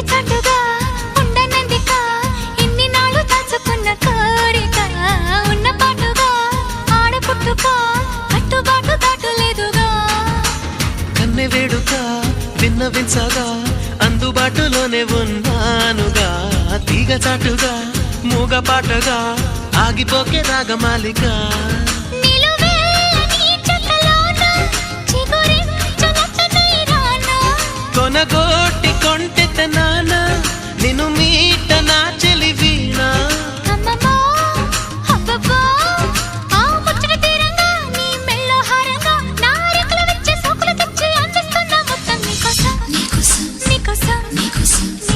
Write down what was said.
చాటుగా ఉండనందిక ఇన్ని నాళ్ళు దాచుకున్న కోరిక ఉన్న పాటుగా ఆడపుట్టుక కట్టుబాటు దాటులేదుగా కన్నె వేడుక విన్నవించగా అందుబాటులోనే ఉన్నానుగా తీగ చాటుగా మూగ పాటగా ఆగిపోకే రాగమాలిక కొనగోటి కొంటెత నాన్న నిన్ను మీట నా చెలి వీణ నీకోసం